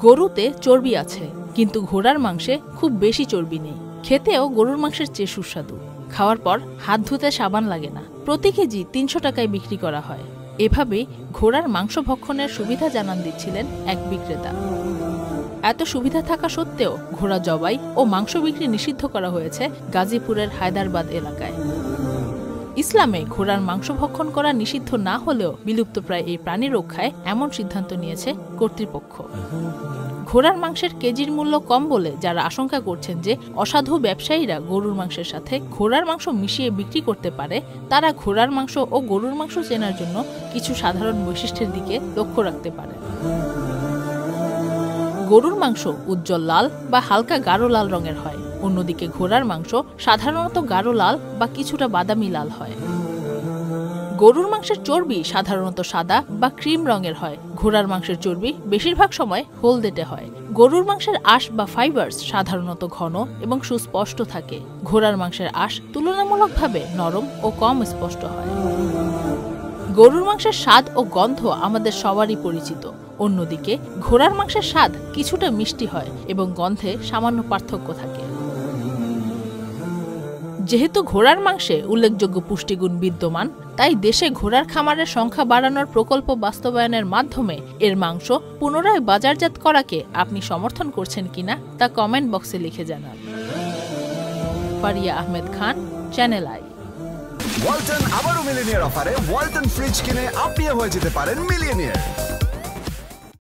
গরুতে চর্বি আছে, কিন্তু ঘোড়ার মাংসে খুব বেশি চর্বি নেই। খেতেও গরুর মাংসের চেয়ে সুস্বাদু। খাওয়ার পর হাত ধুতে সাবান লাগে না। প্রতি কেজি ৩০০ টাকায় বিক্রি করা হয়। এভাবেই ঘোড়ার মাংস ভক্ষণের সুবিধা জানান দিচ্ছিলেন এক বিক্রেতা। এত সুবিধা থাকা সত্ত্বেও ঘোড়া জবাই ও মাংস বিক্রি নিষিদ্ধ করা হয়েছে গাজীপুরের হায়দারবাদ এলাকায়। ইসলামে ঘোড়ার মাংস ভক্ষণ করা নিষিদ্ধ না হলেও বিলুপ্তপ্রায় এই প্রাণী রক্ষায় এমন সিদ্ধান্ত নিয়েছে কর্তৃপক্ষ। ঘোড়ার মাংসের কেজির মূল্য কম বলে যারা আশঙ্কা করছেন যে অসাধু ব্যবসায়ীরা গরুর মাংসের সাথে ঘোড়ার মাংস মিশিয়ে বিক্রি করতে পারে, তারা ঘোড়ার মাংস ও গরুর মাংস চেনার জন্য কিছু সাধারণ বৈশিষ্ট্যের দিকে লক্ষ্য রাখতে পারে। গরুর মাংস উজ্জ্বল লাল বা হালকা গাঢ় লাল রঙের হয়, অন্যদিকে ঘোড়ার মাংস সাধারণত গাঢ় লাল বা কিছুটা বাদামি লাল হয়। গরুর মাংসের চর্বি সাধারণত সাদা বা ক্রিম রঙের হয়, ঘোড়ার মাংসের চর্বি বেশিরভাগ সময় হলদেটে হয়। গরুর মাংসের আঁশ বা ফাইবার্স সাধারণত ঘন এবং সুস্পষ্ট থাকে, ঘোড়ার মাংসের আঁশ তুলনামূলকভাবে নরম ও কম স্পষ্ট হয়। গরুর মাংসের স্বাদ ও গন্ধ আমাদের সবারই পরিচিত, অন্যদিকে ঘোড়ার মাংসের স্বাদ কিছুটা মিষ্টি হয় এবং গন্ধে সামান্য পার্থক্য থাকে। যেহেতু ঘোড়ার মাংসে উল্লেখযোগ্য পুষ্টিগুণ বিদ্যমান, তাই দেশে ঘোড়ার খামারের সংখ্যা বাড়ানোর প্রকল্প বাস্তবায়নের মাধ্যমে এর মাংস পুনরায় বাজারজাত করাকে আপনি সমর্থন করছেন কিনা তা কমেন্ট বক্সে লিখে জানান। Faria Ahmed Khan, channel I. ওয়ালটন আবারও মিলিনিয়ার অফারে ওয়ালটন ফ্রিজ কিনে আপনিও হয়ে যেতে পারেন মিলিয়নিয়ার।